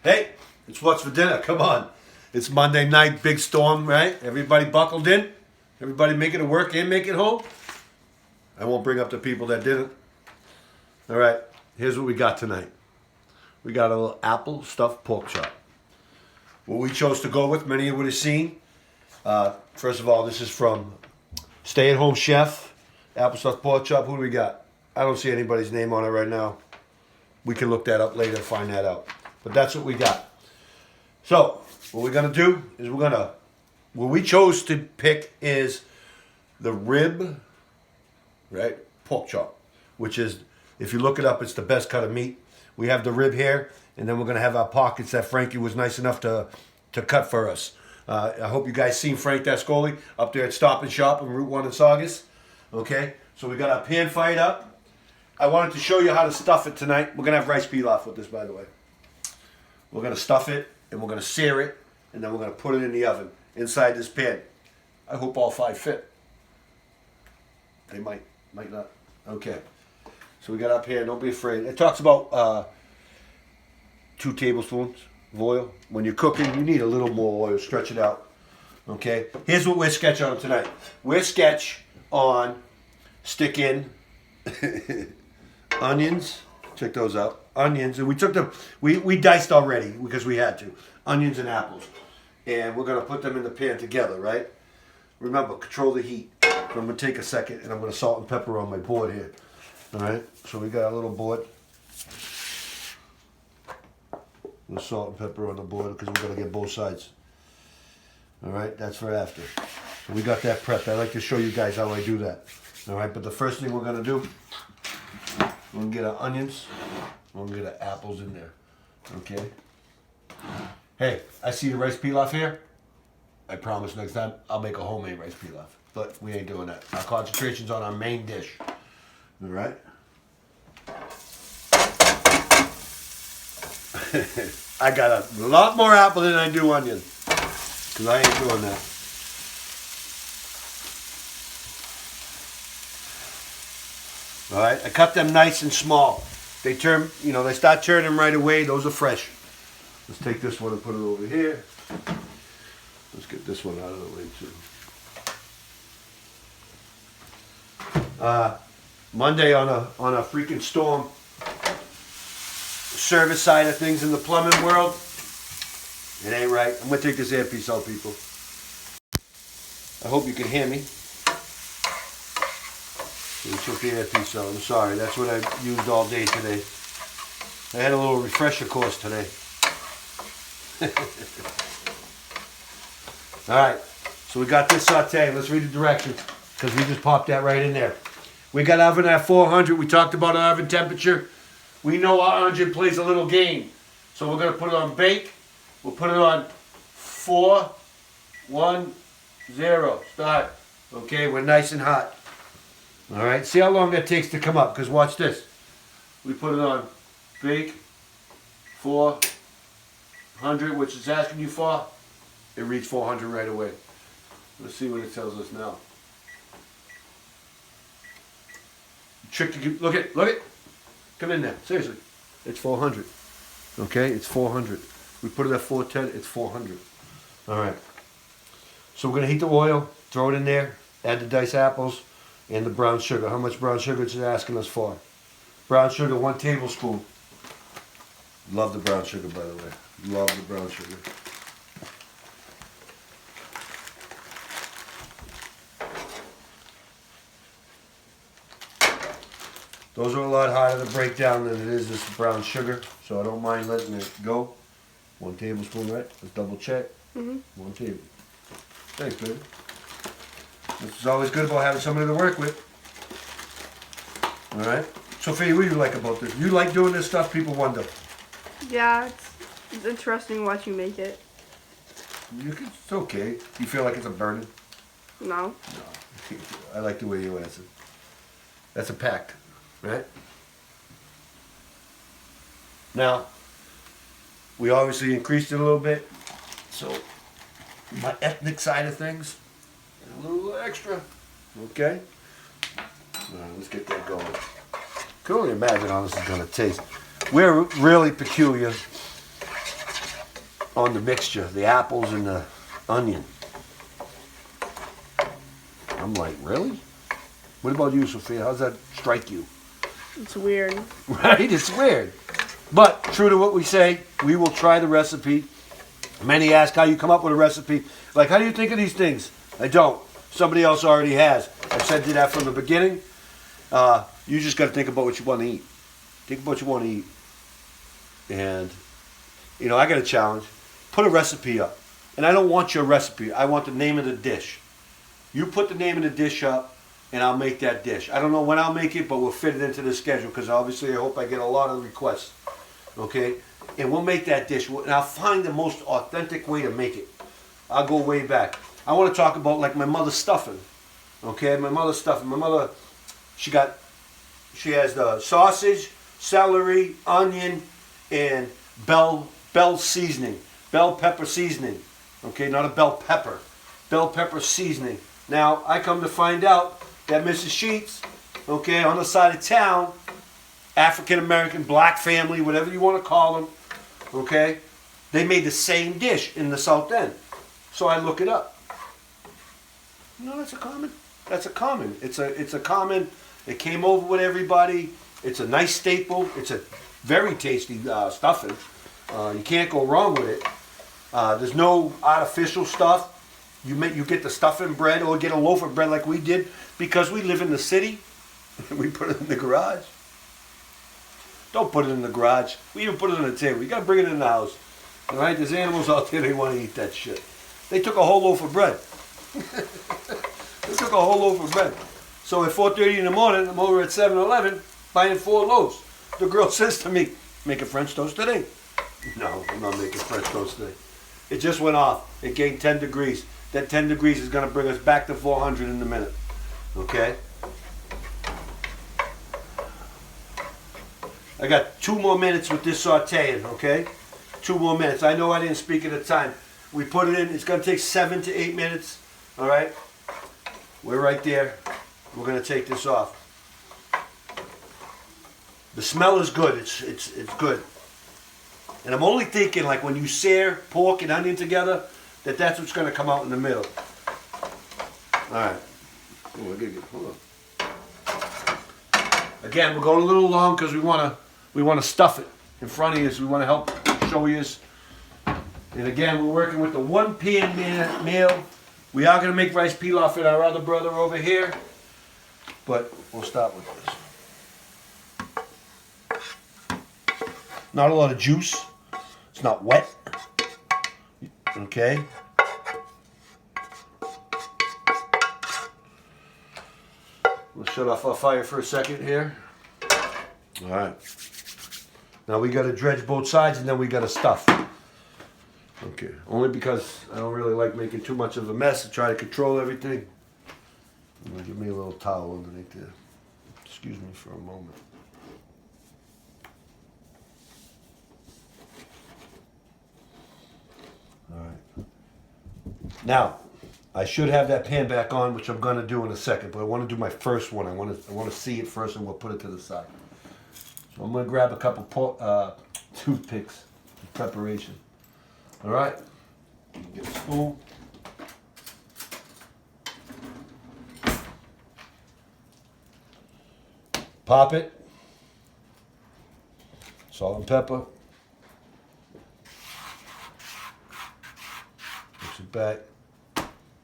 Hey, it's what's for dinner. Come on. It's Monday night, big storm, right? Everybody buckled in. Everybody making it work and make it home. I won't bring up the people that didn't. All right, here's what we got tonight. We got a little apple stuffed pork chop. What we chose to go with, many of you would have seen. First of all, this is from Stay at Home Chef, apple stuffed pork chop. Who do we got? I don't see anybody's name on it right now. We can look that up later and find that out. But that's what we got. So, what we're going to do is what we chose to pick is the rib, right, pork chop, which is, if you look it up, it's the best cut of meat. We have the rib here, and then we're going to have our pockets that Frankie was nice enough to cut for us. I hope you guys seen Frank Dascoli up there at Stop and Shop on Route 1 in Saugus. Okay, so we got our pan fired up. I wanted to show you how to stuff it tonight. We're going to have rice pilaf with this, by the way. We're going to stuff it, and we're going to sear it, and then we're going to put it in the oven inside this pan. I hope all 5 fit. They might not. Okay. So we got our pan. Don't be afraid. It talks about 2 tablespoons of oil. When you're cooking, you need a little more oil. Stretch it out. Okay. Here's what we're sketching on tonight. We're sketch on stick in onions. Check those out. Onions, and we took them. We diced already because we had to. Onions and apples, and we're gonna put them in the pan together, right? Remember, control the heat. So I'm gonna take a second, and I'm gonna salt and pepper on my board here. All right. So we got a little board. The salt and pepper on the board because we're gonna get both sides. All right. That's for after. So we got that prepped. I like to show you guys how I do that. All right. But the first thing we're gonna do, we're gonna get our onions. We're gonna get our apples in there. Okay. Hey, I see the rice pilaf here. I promise next time I'll make a homemade rice pilaf. But we ain't doing that. Our concentration's on our main dish. All right. I got a lot more apple than I do onion. Because I ain't doing that. All right. I cut them nice and small. They turn, they start turning right away. Those are fresh. Let's take this one and put it over here. Let's get this one out of the way too. Monday on a freaking storm. Service side of things in the plumbing world. It ain't right. I'm gonna take this earpiece out, people. I hope you can hear me. We took the earpiece out. I'm sorry. That's what I used all day today. I had a little refresher course today. Alright, so we got this saute. Let's read the directions because we just popped that right in there. We got oven at 400. We talked about our oven temperature. We know our oven plays a little game. So we're going to put it on bake. We'll put it on 410. Start. Okay, we're nice and hot. Alright, see how long that takes to come up because watch this. We put it on bake 400, which is asking you for. It reads 400 right away. Let's see what it tells us now. Look it. Come in there. Seriously. It's 400. Okay, it's 400. We put it at 410, it's 400. Alright. So we're going to heat the oil, throw it in there, add the diced apples, and the brown sugar. How much brown sugar is it asking us for? Brown sugar, 1 tablespoon. Love the brown sugar, by the way. Love the brown sugar. Those are a lot harder to break down than it is this brown sugar, so I don't mind letting it go. 1 tablespoon, right? Let's double check. 1 table. Thanks, baby. This is always good about having somebody to work with. All right. Sophia, what do you like about this? You like doing this stuff? People wonder. Yeah, it's interesting watching you make it. It's okay. You feel like it's a burden? No. No. I like the way you answer. That's a pact, right? Now, we obviously increased it a little bit. So, my ethnic side of things, a little extra. Okay? All right, let's get that going. Can only imagine how this is going to taste. We're really peculiar on the mixture, the apples and the onion. I'm like, really? What about you, Sophia? How's that strike you? It's weird. Right? It's weird. But true to what we say, we will try the recipe. Many ask how you come up with a recipe. Like, how do you think of these things? I don't. Somebody else already has. I said to that from the beginning. You just got to think about what you want to eat. Think about what you want to eat. And, you know, I got a challenge. Put a recipe up. And I don't want your recipe. I want the name of the dish. You put the name of the dish up, and I'll make that dish. I don't know when I'll make it, but we'll fit it into the schedule because obviously I hope I get a lot of requests. Okay? And we'll make that dish. And I'll find the most authentic way to make it. I'll go way back. I want to talk about like my mother's stuffing. Okay? My mother's stuffing. My mother, she has the sausage, celery, onion, and bell seasoning. Bell pepper seasoning. Okay? Not a bell pepper. Bell pepper seasoning. Now, I come to find out that Mrs. Sheets, okay, on the side of town, African American, black family, whatever you want to call them, okay, they made the same dish in the South End. So I look it up. No, that's a common. It's a common. It came over with everybody. It's a nice staple. It's a very tasty stuffing. You can't go wrong with it. There's no artificial stuff. You get the stuffing bread or get a loaf of bread like we did because we live in the city. We put it in the garage. Don't put it in the garage. We even put it on the table. You got to bring it in the house. All right? There's animals out there, they want to eat that shit. They took a whole loaf of bread. They took a whole loaf of bread. So at 4:30 in the morning, I'm over at 7-Eleven buying 4 loaves. The girl says to me, "Making French toast today?" No, I'm not making French toast today. It just went off. It gained 10 degrees. That 10 degrees is going to bring us back to 400 in a minute. Okay? I got 2 more minutes with this sauteing, okay? 2 more minutes. I know I didn't speak at a time. We put it in. It's going to take 7 to 8 minutes. All right? We're right there. We're going to take this off. The smell is good. It's good. And I'm only thinking, like, when you sear pork and onion together, that's what's going to come out in the middle. All right. Hold on. Again, we're going a little long because we want to stuff it in front of you. We want to help show you. And again, we're working with the 1 p.m. meal. We are going to make rice pilaf at our other brother over here, but we'll start with this. Not a lot of juice. It's not wet. Okay. We'll shut off our fire for a second here. All right. Now we got to dredge both sides and then we got to stuff. Okay. Only because I don't really like making too much of a mess. I try to control everything. Give me a little towel underneath there. Excuse me for a moment. All right. Now, I should have that pan back on, which I'm going to do in a second, but I want to do my first one. I want to see it first, and we'll put it to the side. So I'm going to grab a couple toothpicks in preparation. All right. Get a spoon. Pop it. Salt and pepper. Mix it back.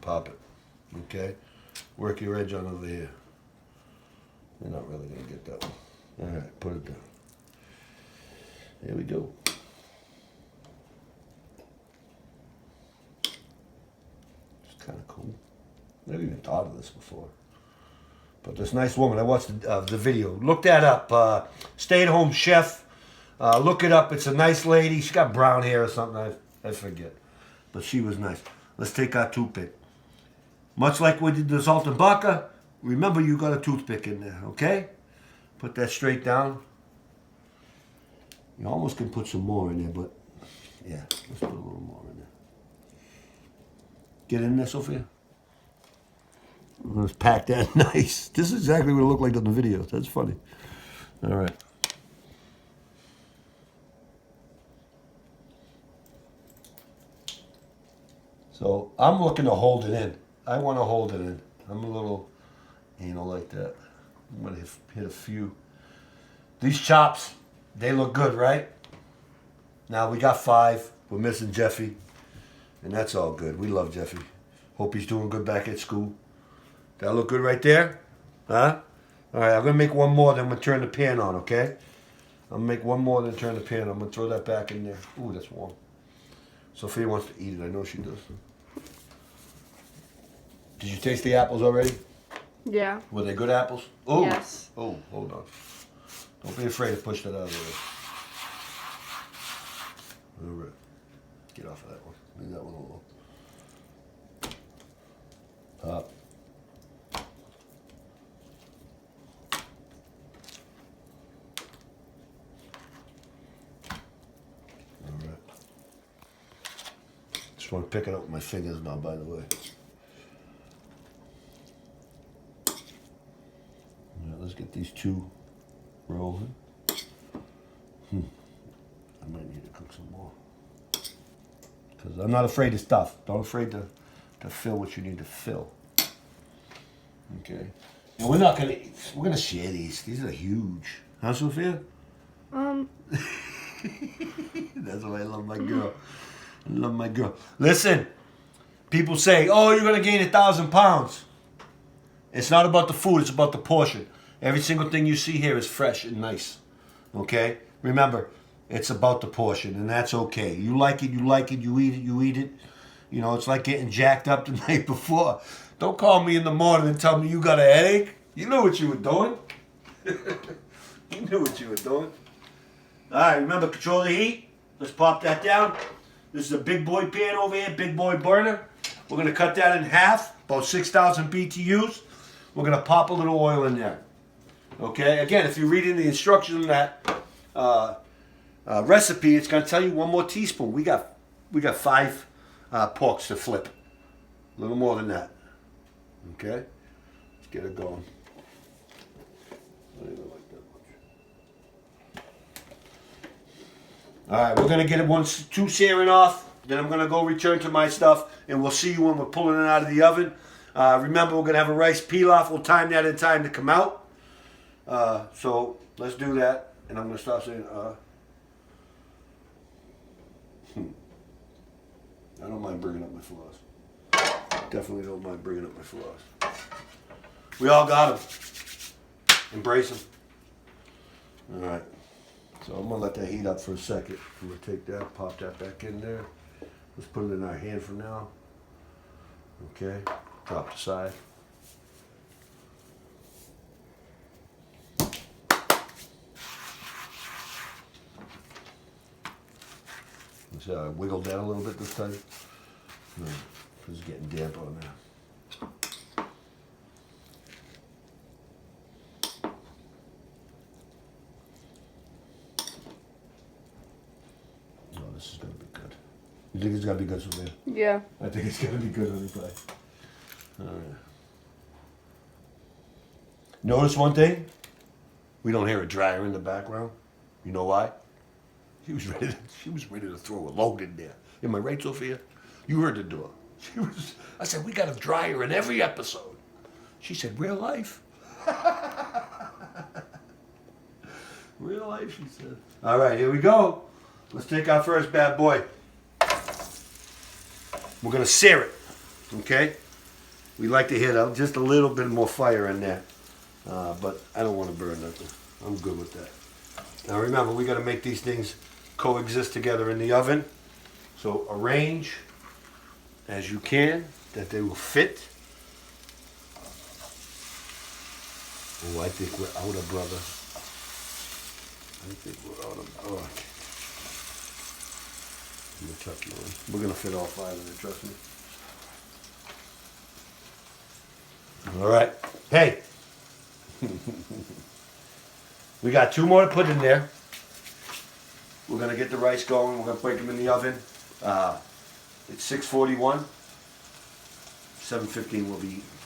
Pop it. Okay? Work your edge on over here. You're not really going to get that one. All right, put it down. There we go. It's kind of cool. I've never even thought of this before. But this nice woman, I watched the video. Look that up. Stay-at-home chef. Look it up. It's a nice lady. She got brown hair or something. I forget. But she was nice. Let's take our toothpick. Much like we did the Zaltibaka, remember you got a toothpick in there, okay? Put that straight down. You almost can put some more in there, but yeah, let's put a little more in there. Get in there, Sophia. Let's pack that nice. This is exactly what it looked like on the video. That's funny. All right. So I'm looking to hold it in. I want to hold it in. I'm a little anal like that. I'm gonna hit a few. These chops, they look good, right? Now we got 5. We're missing Jeffy, and that's all good. We love Jeffy. Hope he's doing good back at school. That look good right there? Huh? All right, I'm gonna make one more, then I'm gonna turn the pan on, okay? I'm gonna make one more, then turn the pan on. I'm gonna throw that back in there. Ooh, that's warm. Sophia wants to eat it. I know she does. Did you taste the apples already? Yeah. Were they good apples? Oh. Yes. Oh, hold on. Don't be afraid to push that out of the way. All right. Get off of that one. Leave that one alone. Up. All right. Just want to pick it up with my fingers now, by the way. Let's get these 2 rolling. I might need to cook some more. Because I'm not afraid of stuff. Don't afraid to fill what you need to fill. Okay. And we're gonna share these. These are huge. Huh, Sophia? That's why I love my girl. I love my girl. Listen, people say, oh, you're gonna gain 1,000 pounds. It's not about the food, it's about the portion. Every single thing you see here is fresh and nice. Okay? Remember, it's about the portion, and that's okay. You like it, you like it, you eat it, you eat it. You know, it's like getting jacked up the night before. Don't call me in the morning and tell me you got a headache. You knew what you were doing. You knew what you were doing. All right, remember, control the heat. Let's pop that down. This is a big boy pan over here, big boy burner. We're going to cut that in half, about 6,000 BTUs. We're going to pop a little oil in there. Okay, again, if you're reading the instructions in that recipe, it's going to tell you 1 more teaspoon. We got 5 porks to flip. A little more than that. Okay, let's get it going. I don't even like that much. All right, we're going to get it 2 searing off. Then I'm going to go return to my stuff, and we'll see you when we're pulling it out of the oven. Remember, we're going to have a rice pilaf. We'll time that in time to come out. So let's do that. And I'm going to start saying, I don't mind bringing up my flaws. Definitely don't mind bringing up my flaws. We all got them. Embrace them. All right. So I'm going to let that heat up for a second. I'm going to take that, pop that back in there. Let's put it in our hand for now. Okay. Drop the side. Let's wiggle that a little bit this time. No, it's getting damp on there. Oh, this is going to be good. You think it's going to be good, Sophia? Yeah. I think it's going to be good on the pie. All right. Notice one thing? We don't hear a dryer in the background. You know why? She was ready to throw a load in there. Am I right, Sophia? You heard the door. I said, we got a dryer in every episode. She said, real life? Real life, she said. All right, here we go. Let's take our first bad boy. We're going to sear it, okay? We like to hit just a little bit more fire in there. But I don't want to burn nothing. I'm good with that. Now remember, we got to make these things coexist together in the oven. So arrange as you can that they will fit. Oh, I think we're out of brother. I think we're out of. Oh, I'm gonna tuck you in. We're gonna fit all 5 of them, trust me. All right. Hey. We got 2 more to put in there. We're going to get the rice going. We're going to break them in the oven. It's 6:41. 7:15 we'll be eating.